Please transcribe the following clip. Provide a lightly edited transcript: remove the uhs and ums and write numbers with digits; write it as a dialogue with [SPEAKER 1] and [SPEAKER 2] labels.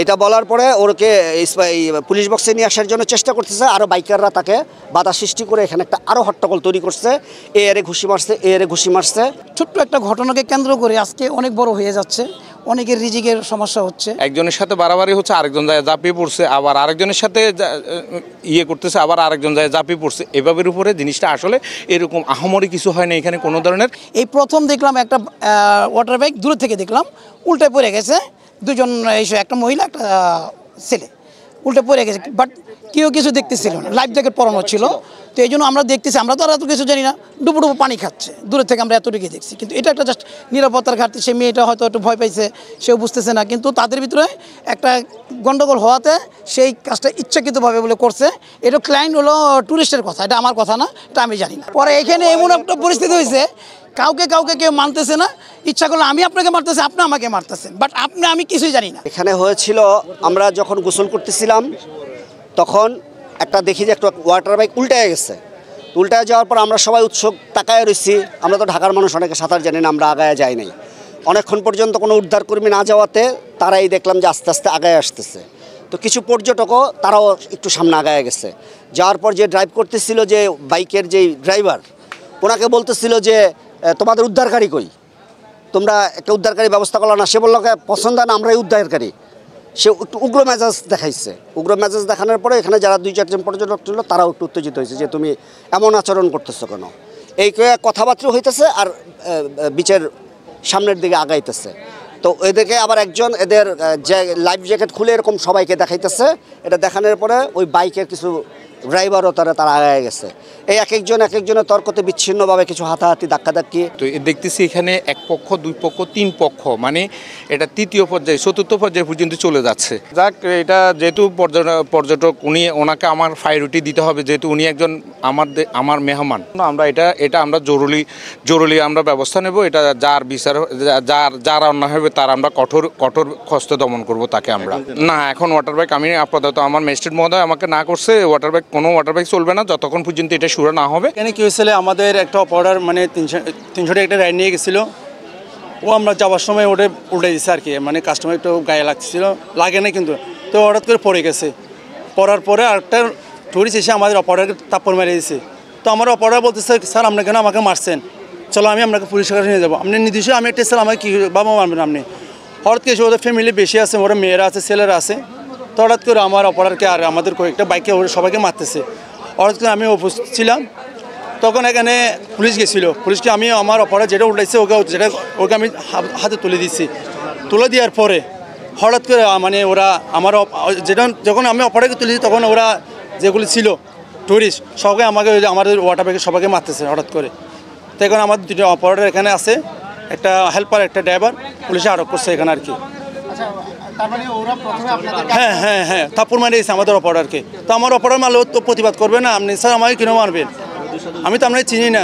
[SPEAKER 1] এটা বলার পরে ওরকে পুলিশ বক্সে নিয়ে আসার জন্য চেষ্টা করতেছে, আরও বাইকাররা তাকে বাধা সৃষ্টি করে এখানে একটা আরও হট্টগোল তৈরি করছে। এরে ঘুষি মারছে, এরে ঘুষি মারছে।
[SPEAKER 2] ছোট্ট একটা ঘটনাকে কেন্দ্র করে আজকে অনেক বড় হয়ে যাচ্ছে, অনেকের রিজিকের সমস্যা হচ্ছে।
[SPEAKER 3] একজনের সাথে বাড়াবাড়ি হচ্ছে, আরেকজন যায় ঝাঁপিয়ে পড়ছে, আবার আরেকজনের সাথে ইয়ে করতেছে, আবার আরেকজন যায় ঝাঁপিয়ে পড়ছে। এভাবের উপরে জিনিসটা আসলে এরকম আহামরি কিছু হয় না এখানে কোনো ধরনের।
[SPEAKER 2] এই প্রথম দেখলাম একটা ওয়াটার বাইক দূর থেকে দেখলাম উল্টে পড়ে গেছে, দুজন এসে একটা মহিলা একটা ছেলে উল্টে পড়ে গেছে, বাট কেউ কিছু দেখতেছিল না, লাইফ জ্যাকেট পরানো ছিল। তো এই জন্য আমরা দেখতেছি, আমরা তো আর এত কিছু জানি না, ডুবো ডুবো পানি খাচ্ছে, দূরের থেকে আমরা এতটুকু দেখছি। কিন্তু এটা একটা জাস্ট নিরাপত্তার ঘাটতি। সে মেয়েটা হয়তো একটু ভয় পাইছে, সেও বুঝতেছে না, কিন্তু তাদের ভিতরে একটা গন্ডগোল হওয়াতে সেই কাজটা ইচ্ছাকৃতভাবে বলে করছে। এটা ক্লায়েন্ট হলো ট্যুরিস্টের কথা, এটা আমার কথা না, এটা আমি জানি না। পরে এখানে এমন একটা পরিস্থিতি হয়েছে, কাউকে কেউ মানতেছে না, ইচ্ছা করলে আমি আপনাকে মারতেছি, আপনি আমাকে মারতেছেন, বাট আমি কিছুই জানি না।
[SPEAKER 1] এখানে হয়েছিল, আমরা যখন গোসল করতেছিলাম তখন একটা দেখি যে একটা ওয়াটার বাইক উল্টায় গেছে। উল্টায় যাওয়ার পর আমরা সবাই উৎসুক তাকায় রয়েছি। আমরা তো ঢাকার মানুষ, অনেকে সাঁতার জানি না, আমরা আগায় যাই নাই। অনেকক্ষণ পর্যন্ত কোনো উদ্ধারকর্মী না যাওয়াতে তারাই দেখলাম যে আস্তে আস্তে আগায় আসতেছে। তো কিছু পর্যটকও তারাও একটু সামনে আগায় গেছে। যাওয়ার পর যে ড্রাইভ করতেছিল, যে বাইকের যেই ড্রাইভার, ওনাকে বলতেছিল যে তোমাদের উদ্ধারকারী কই, তোমরা একটা উদ্ধারকারী ব্যবস্থা করলো না। সে বললো পছন্দ না, আমরাই উদ্ধারকারী। সে একটু উগ্র মেজাজ দেখাইছে। উগ্র মেজাজ দেখানোর পরে এখানে যারা 2-4 জন পর্যটক ছিল তারাও একটু উত্তেজিত হয়েছে যে তুমি এমন আচরণ করতেছো কেন। এই কথাবার্তা হইতেছে আর বিচের সামনের দিকে আগাইতেছে। তো এদেরকে আবার একজন এদের যে লাইফ জ্যাকেট খুলে এরকম সবাইকে দেখাইতেছে। এটা দেখানোর পরে ওই বাইকের কিছু ড্রাইভারও তারা আগায় গেছে। এই এক একজনের তর্কতে বিচ্ছিন্নভাবে কিছু হাতাহাতি ধাক্কাধাক্কি।
[SPEAKER 3] তো দেখতেছি এখানে এক পক্ষ, দুই পক্ষ, তিন পক্ষ, মানে এটা তৃতীয় পর্যায়ে, চতুর্থ পর্যায়ে পর্যন্ত চলে যাচ্ছে। যাক, এটা যেহেতু পর্যটক, ওনাকে আমার প্রায়োরিটি দিতে হবে, যেহেতু উনি একজন আমার মেহমান। আমরা এটা আমরা জরুরি আমরা ব্যবস্থা নেব। এটা যার বিচার, যার অন্যায় হবে তার আমরা কঠোর হস্তে দমন করব তাকে আমরা। না, এখন ওয়াটার বাইক আমি আপাতত, আমার ম্যাজিস্ট্রেট মহোদয় আমাকে না করছে, কোনো ওয়াটার বাইক চলবে না যতক্ষণ পর্যন্ত এটা শুরু না হবে।
[SPEAKER 4] এখানে কি হয়েছিল, আমাদের একটা অপারেটর মানে 300 একটা রাইড নিয়ে গেছিলো। ও আমরা যাওয়ার সময় ওটা উল্টে দিচ্ছে আর কি, মানে কাস্টমার একটু গায়ে লাগছিল, লাগে না কিন্তু। তো হঠাৎ করে পড়ে গেছে। পড়ার পরে আরেকটা টুরিস্ট এসে আমাদের অপারেটরকে থাপ্পড় মেরে দিয়েছে। তো আমার অপারেটর বলতেছে, স্যার আপনি কেন আমাকে মারছেন, চলো আমি আপনাকে পুলিশের কাছে নিয়ে যাবো। আপনি নির্দিষ্ট আমি একটা স্যার, আমাকে কী বাবা মারবেন আপনি। হঠাৎ করে ওদের ফ্যামিলি বেশি আছে, ওরা মেয়েরা আছে, ছেলেরা আছে। তো হঠাৎ করে আমার অপারেটরকে আর আমাদের কয়েকটা বাইকে ওরা সবাইকে মারতেছে। হঠাৎ করে আমি উপস্থিত ছিলাম, তখন এখানে পুলিশ গেছিলো। পুলিশকে আমি আমার অপারেটর যেটা উল্টাইছে ওকে আমি হাতে তুলে দিচ্ছি। তুলে দেওয়ার পরে হঠাৎ করে মানে ওরা আমার যখন আমি অপারেটরকে তুলেছি তখন ওরা যেগুলি ছিল টুরিস্ট সবাই আমাদের ওয়াটার বাইকে সবাইকে মারতেছে হঠাৎ করে। তো এখন আমাদের দুটো অপারেটর এখানে আছে, একটা হেল্পার, একটা ড্রাইভার, পুলিশে আটক করছে এখানে আর কি। হ্যাঁ, থাপ্পড় মারিয়েছে আমাদের অপারেটরকে। তো আমার অপারেটর মারলেও তো প্রতিবাদ করবে না, আপনি স্যার আমাকে কেন মারবেন, আমি তো আপনাকে চিনি না।